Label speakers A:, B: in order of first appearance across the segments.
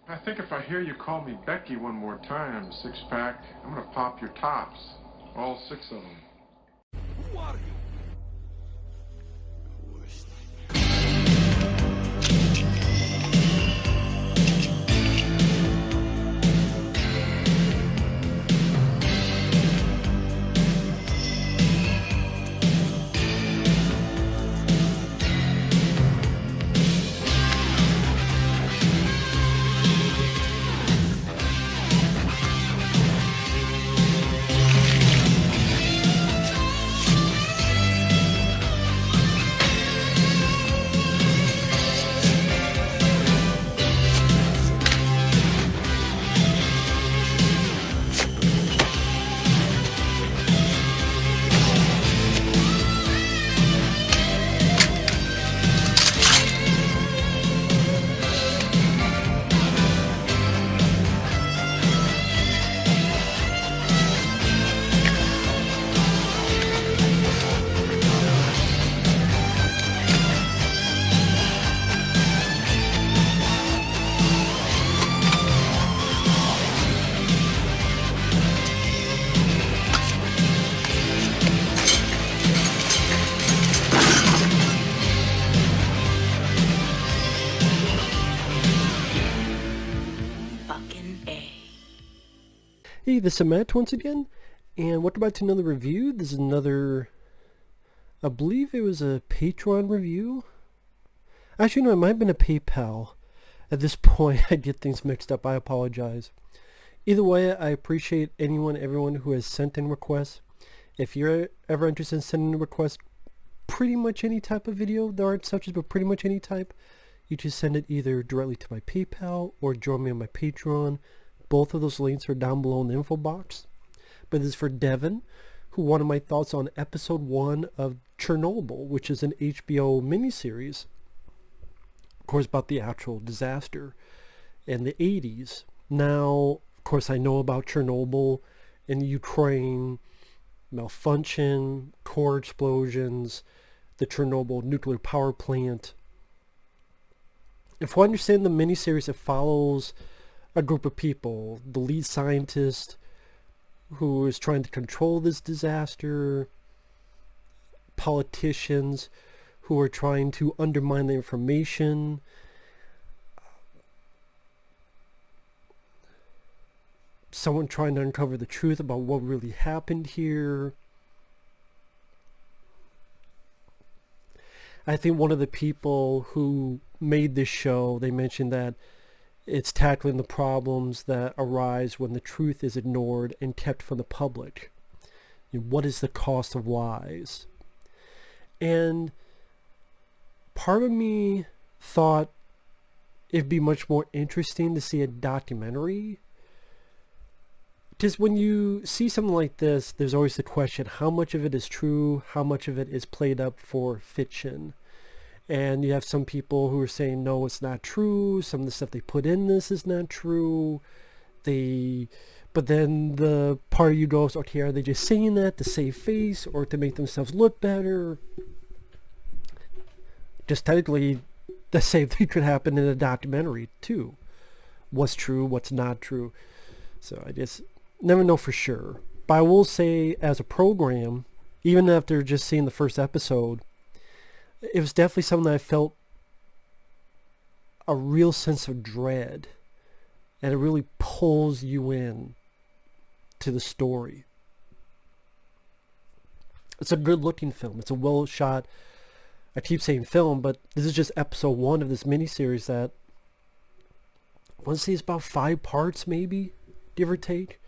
A: I think if I hear you call me Becky one more time, six-pack, I'm gonna pop your tops. All six of them.
B: Who are you?
C: Hey, this is Matt once again, and welcome back to another review. This is another, I believe it was a Patreon review. Actually, no, it might have been a PayPal. At this point, I get things mixed up. I apologize. Either way, I appreciate everyone who has sent in requests. If you're ever interested in sending a request, pretty much any type of video, there aren't such as, but pretty much any type, you just send it either directly to my PayPal or join me on my Patreon. Both of those links are down below in the info box. But this is for Devon, who wanted my thoughts on episode 1 of Chernobyl, which is an HBO miniseries, of course, about the actual disaster in the 80s. Now, of course, I know about Chernobyl and Ukraine, malfunction, core explosions, the Chernobyl nuclear power plant. If I understand the miniseries, it follows a group of people, the lead scientist who is trying to control this disaster, politicians who are trying to undermine the information, someone trying to uncover the truth about what really happened here. I think one of the people who made this show, they mentioned that it's tackling the problems that arise when the truth is ignored and kept from the public. What is the cost of lies? And part of me thought it'd be much more interesting to see a documentary. Because when you see something like this, there's always the question, how much of it is true? How much of it is played up for fiction? And you have some people who are saying, no, it's not true. Some of the stuff they put in this is not true. But then the part of you goes, okay, are they just saying that to save face or to make themselves look better? Just technically, the same thing could happen in a documentary too. What's true, what's not true. So I just never know for sure. But I will say, as a program, even after just seeing the first episode, it was definitely something that I felt a real sense of dread, and it really pulls you in to the story. It's a good looking film. It's a well shot, I keep saying film, but this is just episode 1 of this miniseries that I want to say is about 5 parts maybe, give or take.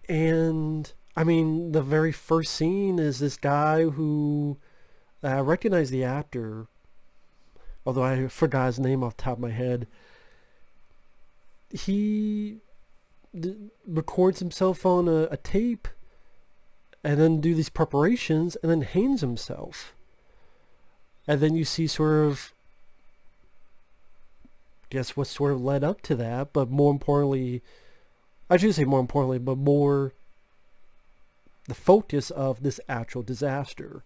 C: And I mean, the very first scene is this guy who, I recognize the actor, although I forgot his name off the top of my head. He records himself on a tape and then do these preparations and then hangs himself. And then you see sort of, guess what sort of led up to that, but more importantly, I should say more importantly, but more the focus of this actual disaster,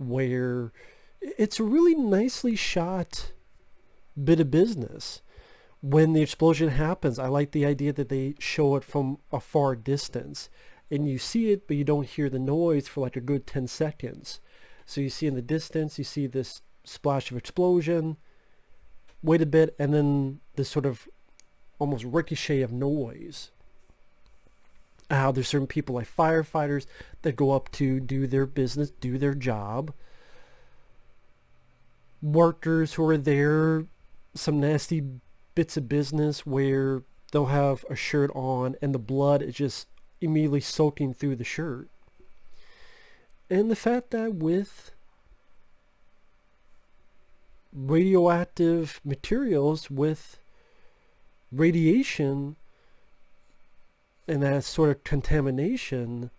C: where it's a really nicely shot bit of business when the explosion happens, I like the idea that they show it from a far distance. And you see it, but you don't hear the noise for like a good 10 seconds. So you see in the distance, you see this splash of explosion, wait a bit, and then this sort of almost ricochet of noise. How there's certain people like firefighters that go up to do their business, do their job. Workers who are there, some nasty bits of business where they'll have a shirt on and the blood is just immediately soaking through the shirt. And the fact that with radioactive materials, with radiation and that sort of contamination,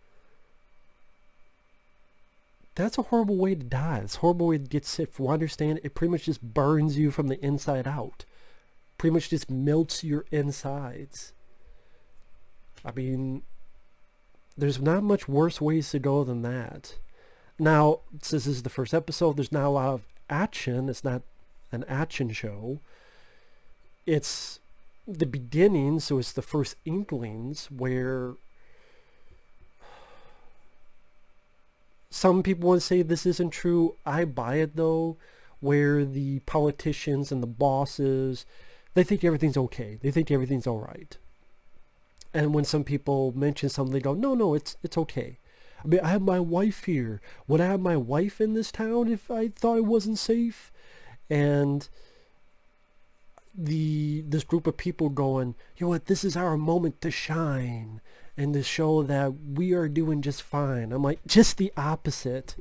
C: that's a horrible way to die. It's a horrible way to get sick. From what I understand, it pretty much just burns you from the inside out. Pretty much just melts your insides. I mean, there's not much worse ways to go than that. Now, since this is the first episode, there's not a lot of action. It's not an action show. It's the beginning, so it's the first inklings where some people want to say this isn't true. I buy it though, where the politicians and the bosses, they think everything's okay. They think everything's all right. And when some people mention something, they go, no, it's okay. I mean, I have my wife here. Would I have my wife in this town if I thought it wasn't safe? And this group of people going, you know what, this is our moment to shine and to show that we are doing just fine. I'm like, just the opposite.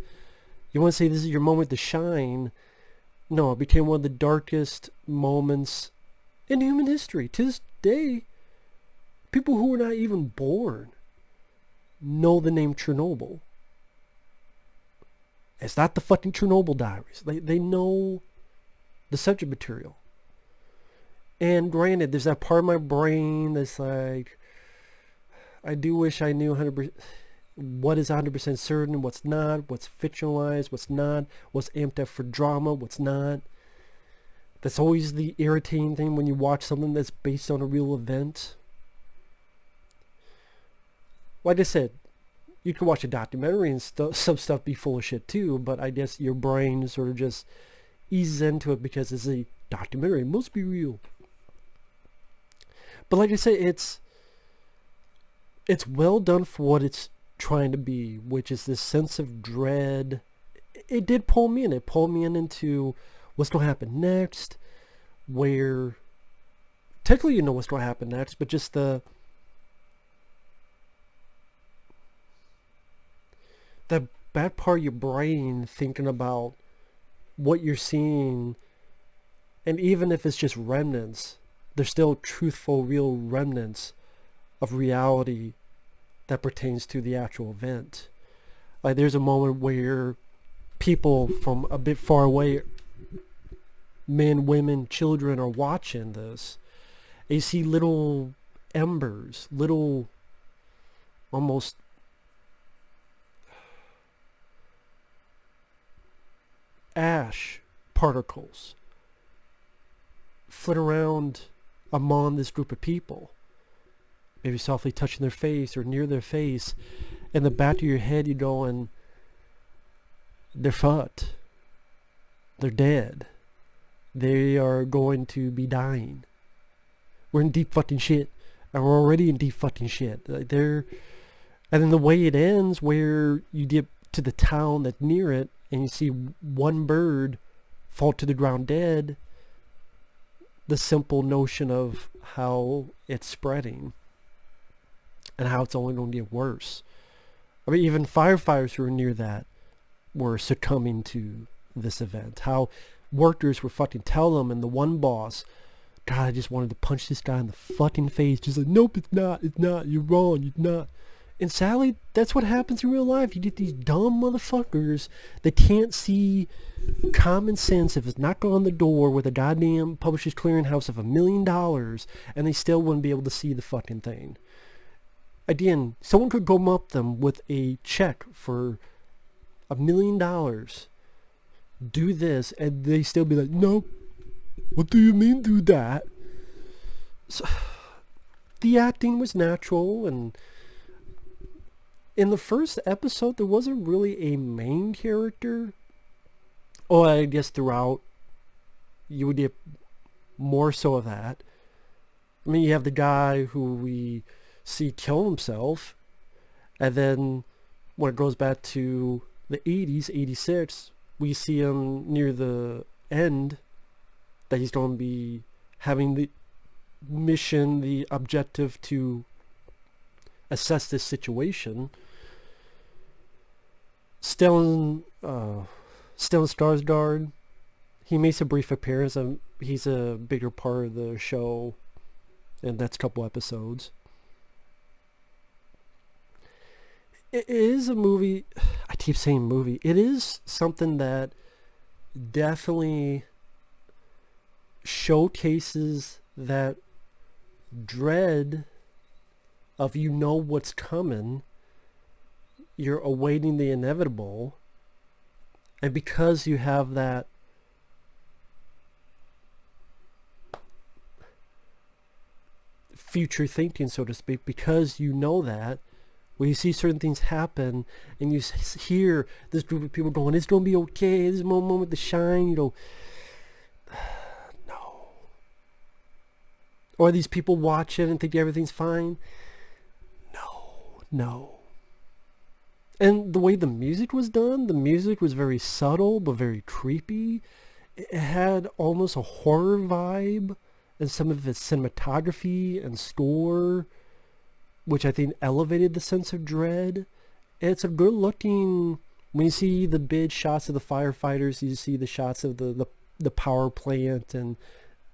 C: You want to say this is your moment to shine? No, it became one of the darkest moments in human history. To this day, people who were not even born know the name Chernobyl. It's not the fucking Chernobyl diaries. They know the subject material. And granted, there's that part of my brain that's like, I do wish I knew 100% what is 100% certain, what's not, what's fictionalized, what's not, what's amped up for drama, what's not. That's always the irritating thing when you watch something that's based on a real event. Like I said, you can watch a documentary and some stuff be full of shit too, but I guess your brain sort of just eases into it because it's a documentary. It must be real. But like I say, it's well done for what it's trying to be, which is this sense of dread. It did pull me in. It pulled me into what's going to happen next, where technically you know what's going to happen next, but just that bad part of your brain thinking about what you're seeing, and even if it's just remnants, there's still truthful, real remnants of reality that pertains to the actual event. Like there's a moment where people from a bit far away, men, women, children, are watching this. And you see little embers, little almost ash particles flit around among this group of people, maybe softly touching their face or near their face. In the back of your head you're going, they're fucked, they're dead, they are going to be dying, we're in deep fucking shit, and we're already in deep fucking shit. And then the way it ends, where you get to the town that's near it and you see one bird fall to the ground dead, the simple notion of how it's spreading and how it's only going to get worse. I mean, even firefighters who were near that were succumbing to this event. How workers were fucking tell them, and the one boss, God, I just wanted to punch this guy in the fucking face. Just like, nope, it's not, you're wrong, you're not. And sadly, that's what happens in real life. You get these dumb motherfuckers that can't see common sense if it's not on the door with a goddamn publisher's clearinghouse of $1 million, and they still wouldn't be able to see the fucking thing. Again, someone could come up them with a check for $1 million, do this, and they still be like, no, what do you mean do that? So, the acting was natural, and in the first episode there wasn't really a main character. Oh, I guess throughout you would get more so of that. I mean, you have the guy who we see kill himself, and then when it goes back to the 80s, 86, we see him near the end that he's going to be having the mission, the objective to assess this situation. Stellan Skarsgård, he makes a brief appearance. He's a bigger part of the show, and that's a couple episodes. It is a movie. I keep saying movie. It is something that definitely showcases that dread of, you know what's coming, you're awaiting the inevitable, and because you have that future thinking, so to speak, because you know that, when you see certain things happen and you hear this group of people going, it's going to be okay, this is my moment to shine, you know, no. Or these people watch it and think everything's fine. No. And the way the music was done, the music was very subtle but very creepy. It had almost a horror vibe in some of its cinematography and score, which I think elevated the sense of dread. It's a good looking, when you see the big shots of the firefighters, you see the shots of the power plant and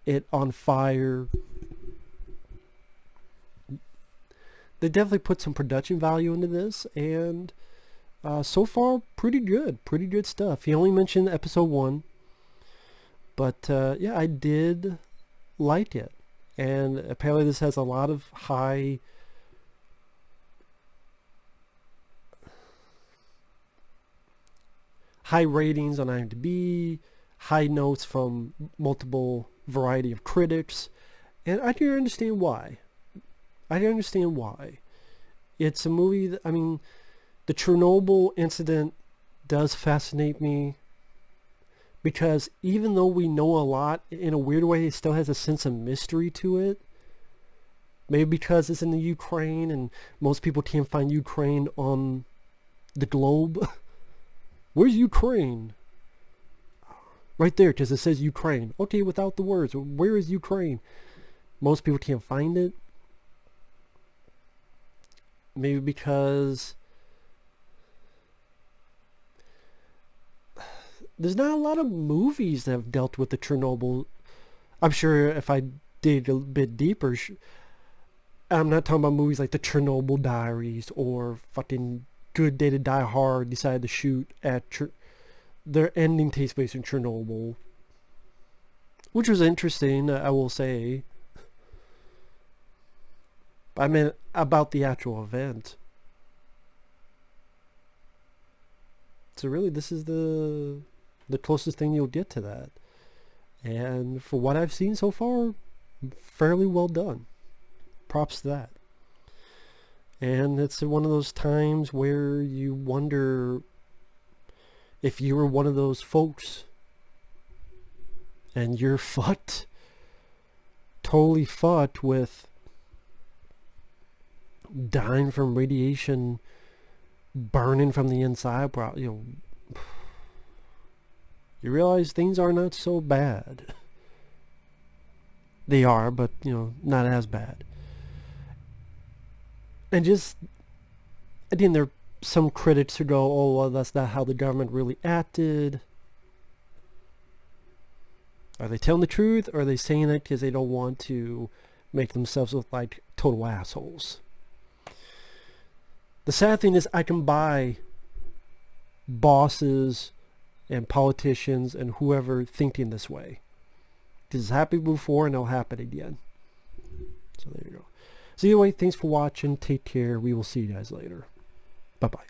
C: it on fire. They definitely put some production value into this, and so far pretty good stuff. He only mentioned episode 1, but yeah, I did like it, and apparently this has a lot of high ratings on IMDb, high notes from multiple variety of critics, and I can understand why. It's a movie that, I mean, the Chernobyl incident does fascinate me, because even though we know a lot, in a weird way, it still has a sense of mystery to it. Maybe because it's in the Ukraine and most people can't find Ukraine on the globe. Where's Ukraine? Right there, because it says Ukraine. Okay, without the words, where is Ukraine? Most people can't find it. Maybe because there's not a lot of movies that have dealt with the Chernobyl. I'm sure if I dig a bit deeper, I'm not talking about movies like the Chernobyl Diaries or fucking Good Day to Die Hard decided to shoot at their ending takes place in Chernobyl, which was interesting, I will say. I mean, about the actual event. So really, this is the closest thing you'll get to that. And for what I've seen so far, fairly well done. Props to that. And it's one of those times where you wonder if you were one of those folks and you're fucked, totally fucked with dying from radiation, burning from the inside, you know, you realize things are not so bad. They are, but, you know, not as bad. And just, again, there are some critics who go, oh, well, that's not how the government really acted. Are they telling the truth, or are they saying it because they don't want to make themselves look like total assholes? The sad thing is I can buy bosses and politicians and whoever thinking this way. Because it's happened before and it'll happen again. So there you go. So anyway, thanks for watching. Take care. We will see you guys later. Bye-bye.